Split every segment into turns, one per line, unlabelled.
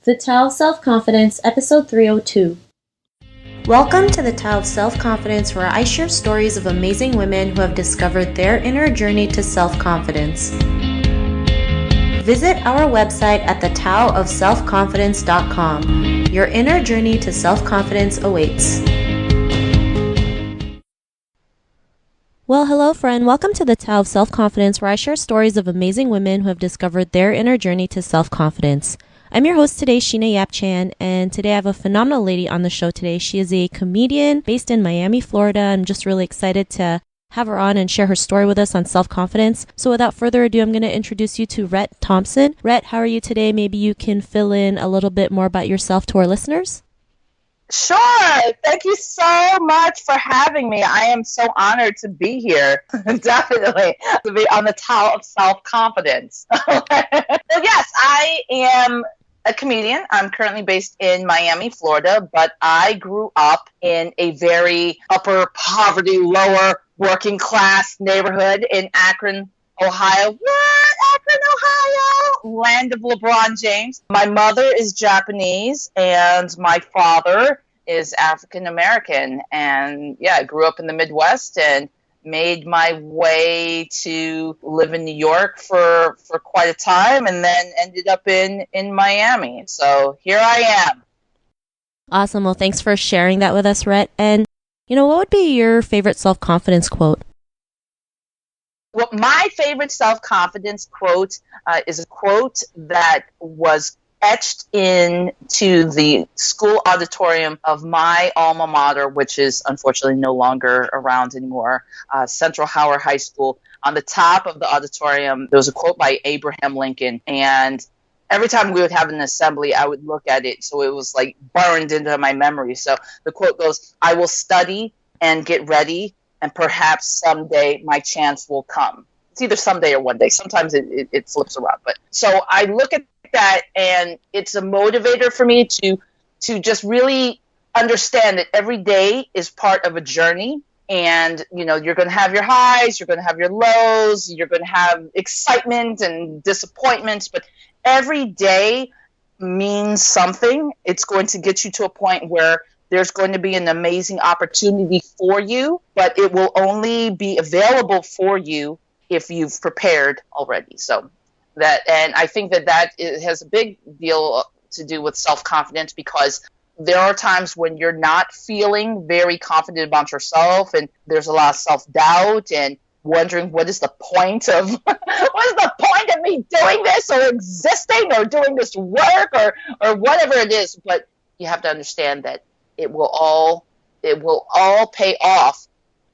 The Tao of Self-Confidence, Episode 302. Welcome to the Tao of Self-Confidence, where I share stories of amazing women who have discovered their inner journey to self-confidence. Visit our website at thetaoofselfconfidence.com. Your inner journey to self-confidence awaits. Well, hello friend. Welcome to the Tao of Self-Confidence, where I share stories of amazing women who have discovered their inner journey to self-confidence. I'm your host today, Sheena Yap-Chan, and today I have a phenomenal lady on the show today. She is a comedian based in Miami, Florida. I'm just really excited to have her on and share her story with us on self-confidence. So without further ado, I'm going to introduce you to Rhett Thompson. Rhett, how are you today? Maybe you can fill in a little bit more about yourself to our listeners.
Sure. Thank you so much for having me. I am so honored to be here. Definitely to be on the Tao of Self-Confidence. So yes, I am a comedian. I'm currently based in Miami, Florida, but I grew up in a very upper poverty, lower working class neighborhood in Akron, Ohio. What? Akron, Ohio? Land of LeBron James. My mother is Japanese and my father is African American. And yeah, I grew up in the Midwest and made my way to live in New York for quite a time and then ended up in Miami. So here I am.
Awesome. Well, thanks for sharing that with us, Rhett. And, what would be your favorite self-confidence quote?
Well, my favorite self-confidence quote is a quote that was etched into the school auditorium of my alma mater, which is unfortunately no longer around anymore, Central Howard High School. On the top of the auditorium, there was a quote by Abraham Lincoln, and every time we would have an assembly, I would look at it, so it was like burned into my memory. So the quote goes, "I will study and get ready, and perhaps someday my chance will come." It's either someday or one day. Sometimes it flips around. But so I look at that, and it's a motivator for me to just really understand that every day is part of a journey. And, you're going to have your highs, you're going to have your lows, you're going to have excitement and disappointments. But every day means something. It's going to get you to a point where there's going to be an amazing opportunity for you, but it will only be available for you if you've prepared already. So and I think that has a big deal to do with self-confidence, because there are times when you're not feeling very confident about yourself, and there's a lot of self-doubt and wondering what is the point of me doing this or existing or doing this work or whatever it is. But you have to understand that it will all pay off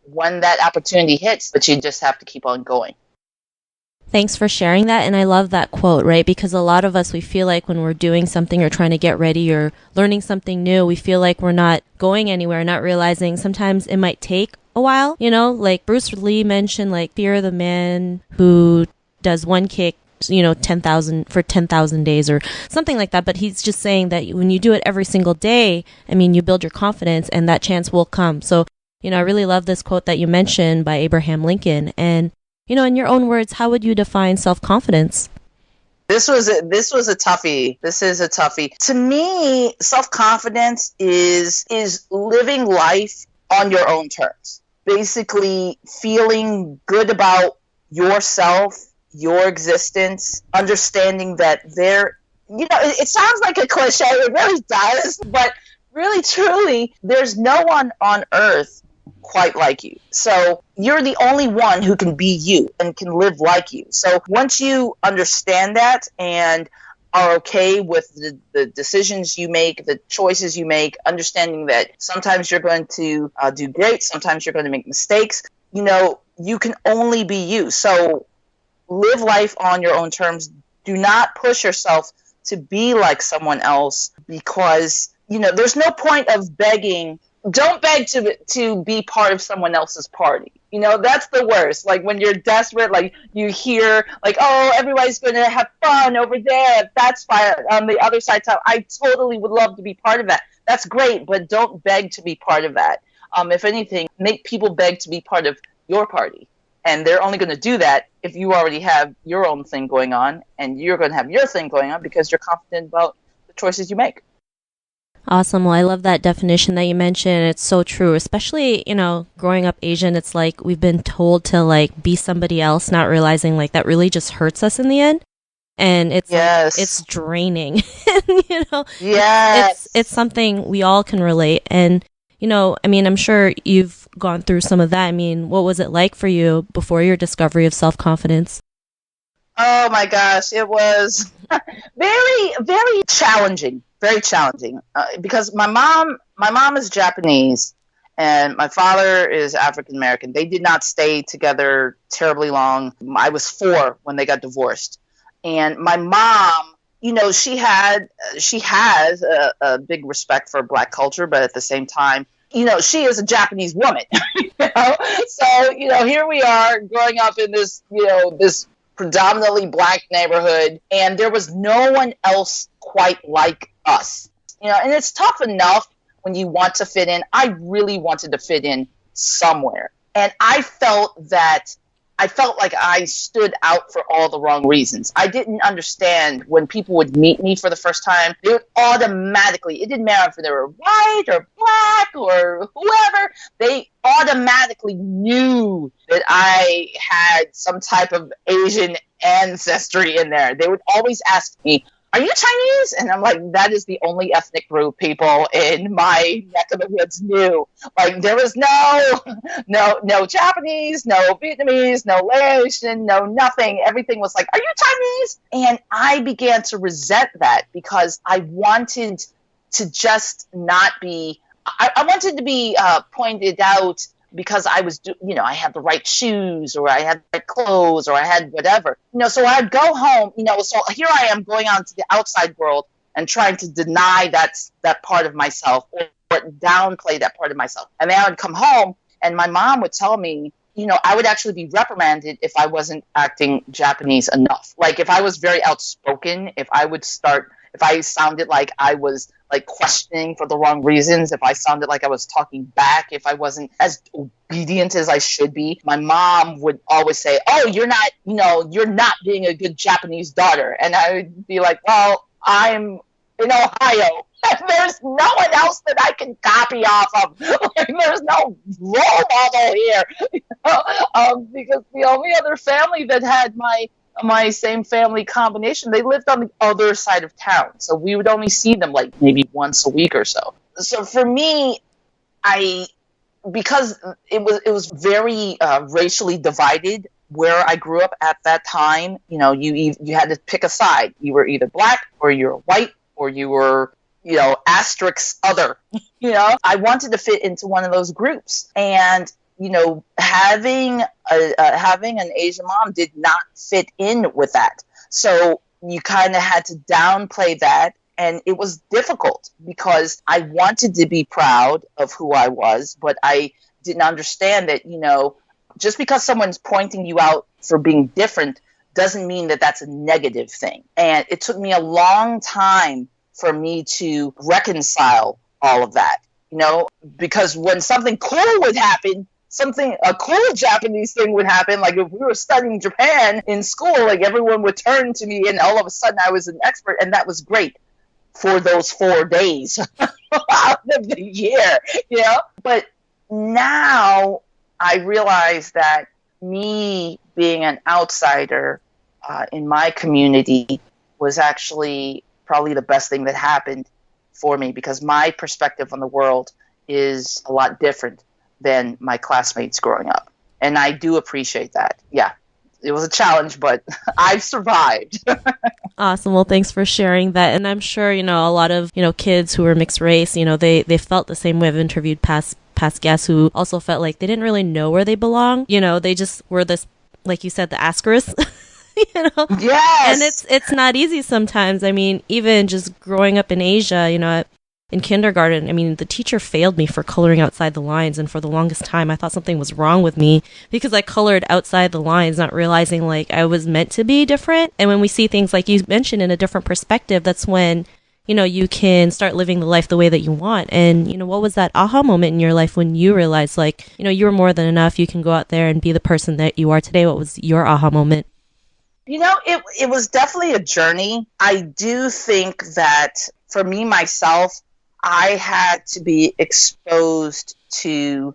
when that opportunity hits, but you just have to keep on going.
Thanks for sharing that. And I love that quote, right? Because a lot of us, we feel like when we're doing something or trying to get ready or learning something new, we feel like we're not going anywhere, not realizing sometimes it might take a while, like Bruce Lee mentioned, like fear of the man who does one kick 10,000 days or something like that. But he's just saying that when you do it every single day, you build your confidence and that chance will come. So, I really love this quote that you mentioned by Abraham Lincoln. And, in your own words, how would you define self-confidence?
This was a toughie. This is a toughie. To me, self-confidence is living life on your own terms. Basically, feeling good about yourself, your existence, understanding that it sounds like a cliche, it really does, but really, truly, there's no one on earth quite like you. So you're the only one who can be you and can live like you. So once you understand that and are okay with the decisions you make, the choices you make, understanding that sometimes you're going to do great, sometimes you're going to make mistakes, you can only be you. So live life on your own terms. Do not push yourself to be like someone else, because, there's no point of begging. Don't beg to be part of someone else's party. That's the worst. Like when you're desperate, like you hear like, oh, everybody's going to have fun over there. That's fine. On the other side, I totally would love to be part of that. That's great, but don't beg to be part of that. If anything, make people beg to be part of your party. And they're only going to do that if you already have your own thing going on, and you're going to have your thing going on because you're confident about the choices you make.
Awesome. Well, I love that definition that you mentioned. It's so true, especially, growing up Asian, it's like we've been told to like be somebody else, not realizing like that really just hurts us in the end. And it's
Yes.
like, it's draining.
Yes.
It's something we all can relate. And, I'm sure you've gone through some of that. I mean, what was it like for you before your discovery of self-confidence?
Oh my gosh, it was very, very challenging. Very challenging because my mom is Japanese and my father is African American. They did not stay together terribly long. I was 4 when they got divorced, and my mom, she has a big respect for Black culture, but at the same time, she is a Japanese woman. So here we are growing up in this this predominantly Black neighborhood, and there was no one else quite like us. And it's tough enough when you want to fit in. I really wanted to fit in somewhere, and I felt like I stood out for all the wrong reasons. I didn't understand when people would meet me for the first time, they would automatically, it didn't matter if they were white or Black or whoever, they automatically knew that I had some type of Asian ancestry in there. They would always ask me, "Are you Chinese?" And I'm like, that is the only ethnic group people in my neck of the woods knew. Like, there was no Japanese, no Vietnamese, no Laotian, no nothing. Everything was like, "Are you Chinese?" And I began to resent that because I wanted to just not be, I wanted to be pointed out because I was, I had the right shoes or I had the right clothes or I had whatever, so I'd go home, so here I am going out to the outside world and trying to deny that part of myself or downplay that part of myself. And then I would come home and my mom would tell me, I would actually be reprimanded if I wasn't acting Japanese enough. Like if I was very outspoken, if I sounded like I was like questioning for the wrong reasons, if I sounded like I was talking back, if I wasn't as obedient as I should be, my mom would always say, "Oh, you're not being a good Japanese daughter." And I would be like, "Well, I'm in Ohio. There's no one else that I can copy off of. There's no role model here." Because the only other family that had my same family combination, they lived on the other side of town. So we would only see them like maybe once a week or so. So for me, because it was very racially divided where I grew up at that time, you had to pick a side. You were either Black or you were white or you were, asterisk other. I wanted to fit into one of those groups. And having an Asian mom did not fit in with that. So you kind of had to downplay that. And it was difficult because I wanted to be proud of who I was, but I didn't understand that, just because someone's pointing you out for being different doesn't mean that that's a negative thing. And it took me a long time for me to reconcile all of that, because when something cool would happen, a cool Japanese thing would happen. Like if we were studying Japan in school, like everyone would turn to me and all of a sudden I was an expert, and that was great for those 4 days out of the year, But now I realize that me being an outsider in my community was actually probably the best thing that happened for me, because my perspective on the world is a lot different than my classmates growing up. And I do appreciate that. Yeah, it was a challenge, but I've survived.
Awesome. Well, thanks for sharing that. And I'm sure, a lot of, kids who are mixed race, they felt the same way. I've interviewed past guests who also felt like they didn't really know where they belong. They just were this, like you said, the asterisk.
Yes.
And it's not easy sometimes. I mean, even just growing up in Asia, in kindergarten, the teacher failed me for coloring outside the lines. And for the longest time, I thought something was wrong with me because I colored outside the lines, not realizing like I was meant to be different. And when we see things like you mentioned in a different perspective, that's when, you can start living the life the way that you want. And, what was that aha moment in your life when you realized like, you were more than enough. You can go out there and be the person that you are today. What was your aha moment?
It was definitely a journey. I do think that for me, myself, I had to be exposed to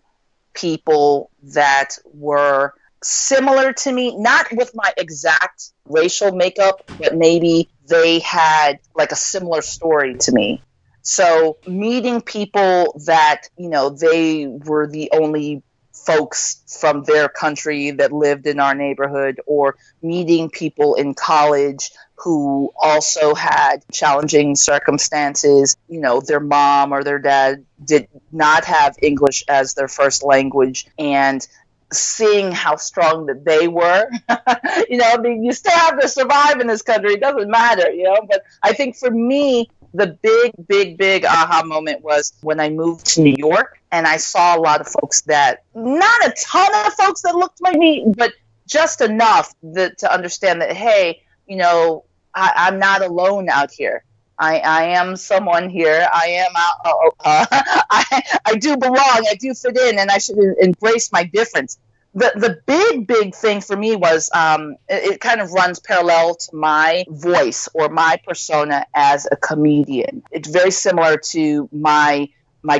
people that were similar to me, not with my exact racial makeup, but maybe they had like a similar story to me. So meeting people that, they were the only folks from their country that lived in our neighborhood, or meeting people in college who also had challenging circumstances. Their mom or their dad did not have English as their first language, and seeing how strong that they were. You still have to survive in this country. It doesn't matter, but I think for me, the big aha moment was when I moved to New York, and I saw a lot of folks not a ton of folks that looked like me, but just enough to understand that, hey, I'm not alone out here. I am someone here. I am I do belong. I do fit in, and I should embrace my difference. The big thing for me was it kind of runs parallel to my voice or my persona as a comedian. It's very similar to my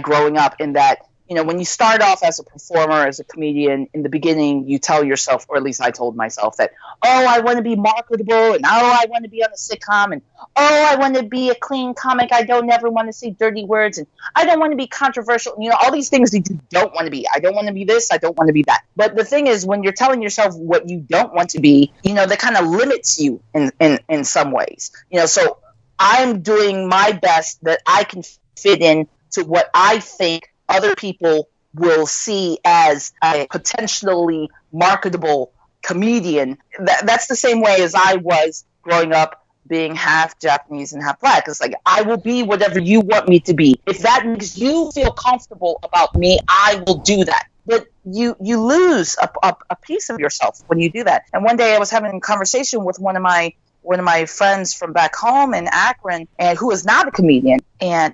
growing up, in that, when you start off as a performer, as a comedian, in the beginning, you tell yourself, or at least I told myself, that, oh, I want to be marketable, and oh, I want to be on a sitcom, and oh, I want to be a clean comic. I don't ever want to say dirty words, and I don't want to be controversial. All these things that you don't want to be. I don't want to be this. I don't want to be that. But the thing is, when you're telling yourself what you don't want to be, that kind of limits you in some ways. So I'm doing my best that I can fit in to what I think other people will see as a potentially marketable comedian. That's the same way as I was growing up, being half Japanese and half Black. It's like, I will be whatever you want me to be. If that makes you feel comfortable about me, I will do that. But you lose a piece of yourself when you do that. And one day I was having a conversation with one of my friends from back home in Akron, and who is not a comedian. And,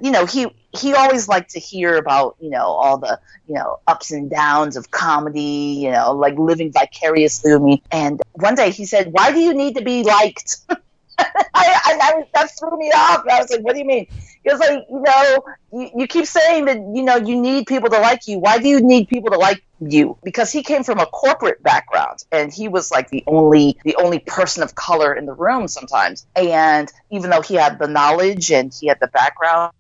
he always liked to hear about, all the, ups and downs of comedy, like living vicariously through me. And one day he said, why do you need to be liked? That threw me off. I was like, what do you mean? He was like, you keep saying that, you need people to like you. Why do you need people to like you? Because he came from a corporate background, and he was like the only person of color in the room sometimes. And even though he had the knowledge and he had the background,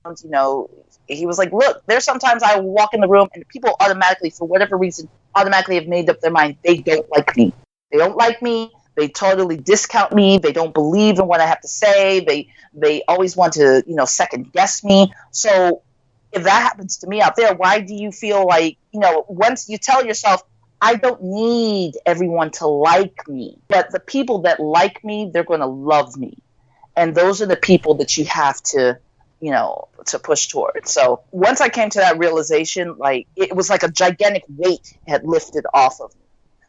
he was like, look, there's sometimes I walk in the room and people automatically, for whatever reason, automatically have made up their mind. They don't like me. They don't like me. They totally discount me. They don't believe in what I have to say. They always want to, second guess me. So if that happens to me out there, why do you feel like, once you tell yourself, I don't need everyone to like me, but the people that like me, they're going to love me. And those are the people that you have to, to push towards. So once I came to that realization, like, it was like a gigantic weight had lifted off of me,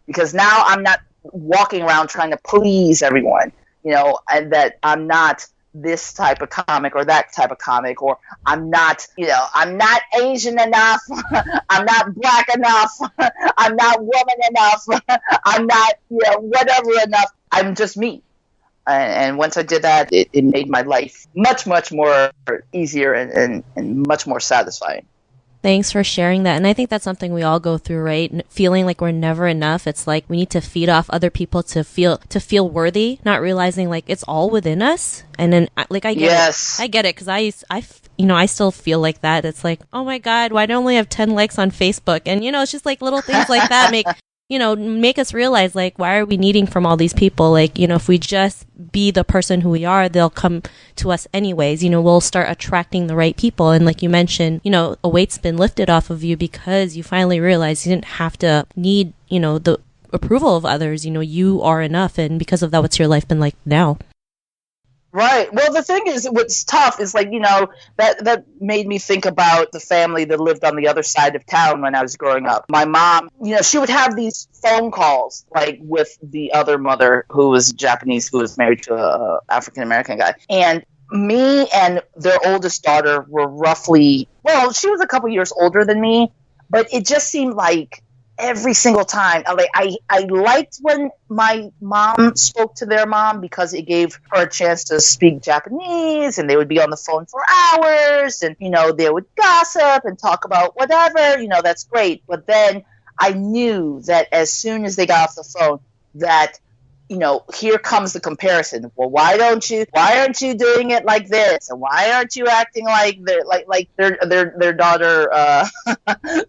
because now I'm not walking around trying to please everyone, and that I'm not this type of comic or that type of comic, or I'm not Asian enough, I'm not Black enough, I'm not woman enough, I'm not, whatever enough. I'm just me. And once I did that, it made my life much, much more easier and much more satisfying.
Thanks for sharing that. And I think that's something we all go through, right? Feeling like we're never enough. It's like we need to feed off other people to feel worthy, not realizing like it's all within us. And then like I get it. I get it, because I still feel like that. It's like, oh my God, why do I only have 10 likes on Facebook? And it's just like little things like that make us realize, like, why are we needing from all these people? Like, if we just be the person who we are, they'll come to us anyways. We'll start attracting the right people. And like you mentioned, a weight's been lifted off of you because you finally realize you didn't have to need, the approval of others. You are enough. And because of that, what's your life been like now?
Right. Well, the thing is, what's tough is like, that made me think about the family that lived on the other side of town when I was growing up. My mom, she would have these phone calls like with the other mother, who was Japanese, who was married to a African-American guy. And me and their oldest daughter were roughly, well, she was a couple years older than me, but it just seemed like every single time. I liked when my mom spoke to their mom because it gave her a chance to speak Japanese, and they would be on the phone for hours, and, they would gossip and talk about whatever, that's great. But then I knew that as soon as they got off the phone, that here comes the comparison. Well, why aren't you doing it like this? And why aren't you acting like their daughter,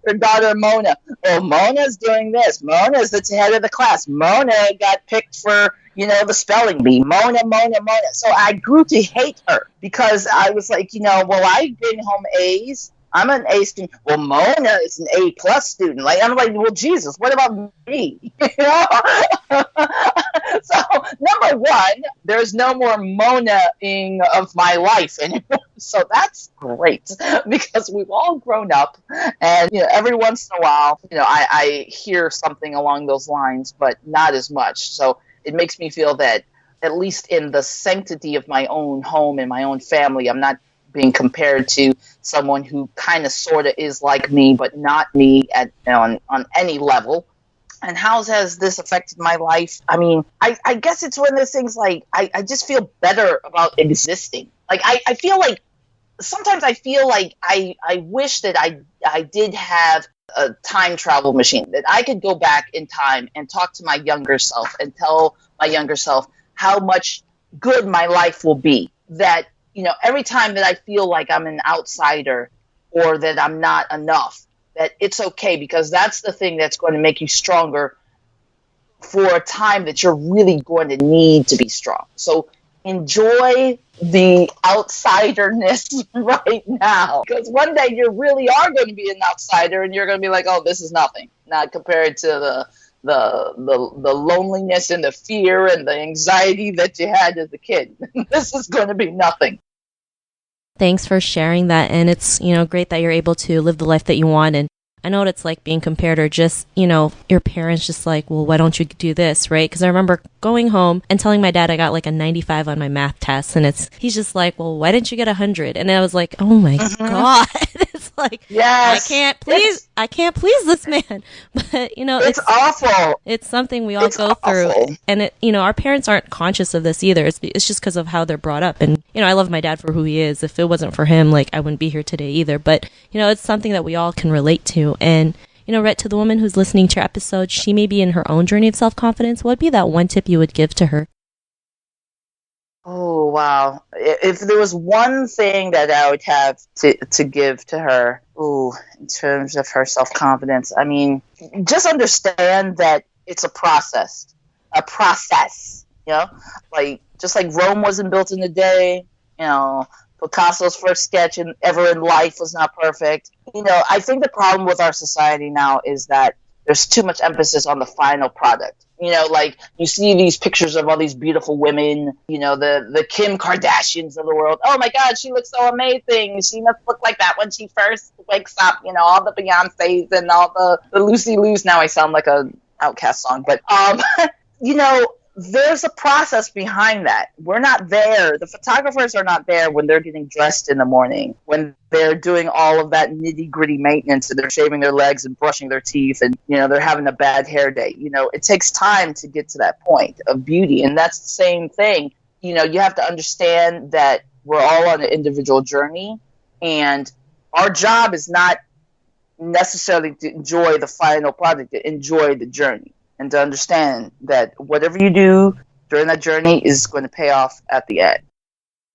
their daughter Mona? Oh, Mona's doing this. Mona's the head of the class. Mona got picked for, the spelling bee. Mona. So I grew to hate her because I was like, well, I bring home A's. I'm an A student. Well, Mona is an A+ student. I'm like, well, Jesus, what about me? So, number one, there's no more Mona-ing of my life anymore. So that's great because we've all grown up, and every once in a while, I hear something along those lines, but not as much. So it makes me feel that at least in the sanctity of my own home and my own family, I'm not being compared to someone who kind of sort of is like me, but not me on any level. And how has this affected my life? I mean, I guess it's one of those things like I just feel better about existing. Like I feel like sometimes I feel like I wish that I did have a time travel machine, that I could go back in time and talk to my younger self and tell my younger self how much good my life will be. That every time that I feel like I'm an outsider or that I'm not enough, that it's okay, because that's the thing that's going to make you stronger for a time that you're really going to need to be strong. So enjoy the outsiderness right now, because one day you really are going to be an outsider and you're going to be like, oh, this is nothing, not compared to the loneliness and the fear and the anxiety that you had as a kid. This is going to be nothing.
Thanks for sharing that. And it's, great that you're able to live the life that you want. And I know what it's like being compared, or just, your parents just like, well, why don't you do this, right? Because I remember going home and telling my dad I got like a 95 on my math test, and he's just like, well, why didn't you get 100? And I was like, oh my God. It's like, yes, I can't please this man. But, it's awful. It's something we all go through. And our parents aren't conscious of this either. It's just because of how they're brought up. And, I love my dad for who he is. If it wasn't for him, I wouldn't be here today either. But, it's something that we all can relate to. And, Rhett, to the woman who's listening to your episode, she may be in her own journey of self-confidence. What would be that one tip you would give to her?
Oh, wow. If there was one thing that I would have to give to her, in terms of her self-confidence, I mean, just understand that it's a process, just like Rome wasn't built in a day, Picasso's first sketch ever in life was not perfect. I think the problem with our society now is that there's too much emphasis on the final product. You see these pictures of all these beautiful women, the Kim Kardashians of the world. Oh my God, she looks so amazing. She must look like that when she first wakes up, all the Beyoncés and all the Lucy Lou's. Now I sound like a Outcast song, but, there's a process behind that. We're not there. The photographers are not there when they're getting dressed in the morning, when they're doing all of that nitty-gritty maintenance, and they're shaving their legs and brushing their teeth, and they're having a bad hair day. It takes time to get to that point of beauty, and that's the same thing. You have to understand that we're all on an individual journey, and our job is not necessarily to enjoy the final product, to enjoy the journey. And to understand that whatever you do during that journey is going to pay off at the end.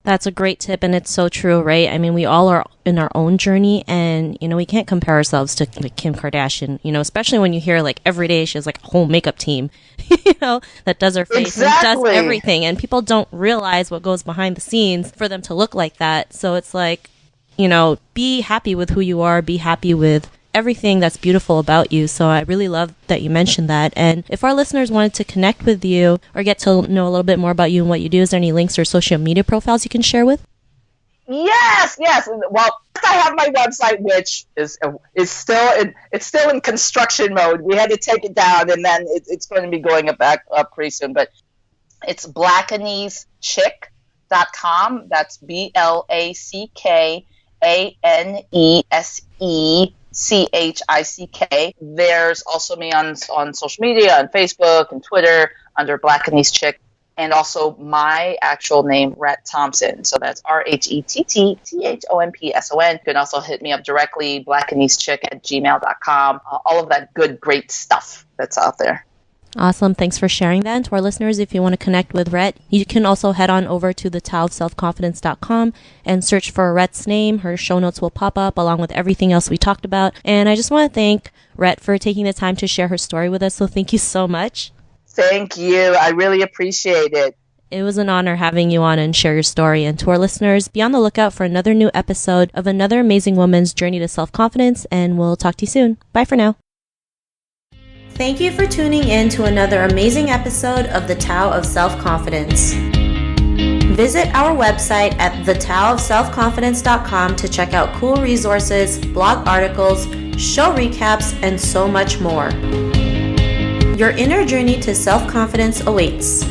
That's a great tip, and it's so true, right? I mean, we all are in our own journey, and, we can't compare ourselves to Kim Kardashian, especially when you hear, every day she has, a whole makeup team, that does her face and does everything. And people don't realize what goes behind the scenes for them to look like that. So it's be happy with who you are, be happy with everything that's beautiful about you. So I really love that you mentioned that. And if our listeners wanted to connect with you or get to know a little bit more about you and what you do, is there any links or social media profiles you can share with?
Yes. Well, I have my website, which is still in construction mode. We had to take it down, and then it's going to be going back up pretty soon. But it's blackanesechick.com. That's BLACKANESE CHICK. There's also me on social media, on Facebook and Twitter under Blackanese Chick, and also my actual name, Rhett Thompson. So that's RhettThompson. You can also hit me up directly, blackanesechick@gmail.com. All of that good, great stuff that's out there.
Awesome. Thanks for sharing that. And to our listeners, if you want to connect with Rhett, you can also head on over to thetaoofselfconfidence.com and search for Rhett's name. Her show notes will pop up along with everything else we talked about. And I just want to thank Rhett for taking the time to share her story with us. So thank you so much.
Thank you. I really appreciate it.
It was an honor having you on and share your story. And to our listeners, be on the lookout for another new episode of another amazing woman's journey to self-confidence. And we'll talk to you soon. Bye for now. Thank you for tuning in to another amazing episode of The Tao of Self-Confidence. Visit our website at thetaoofselfconfidence.com to check out cool resources, blog articles, show recaps, and so much more. Your inner journey to self-confidence awaits.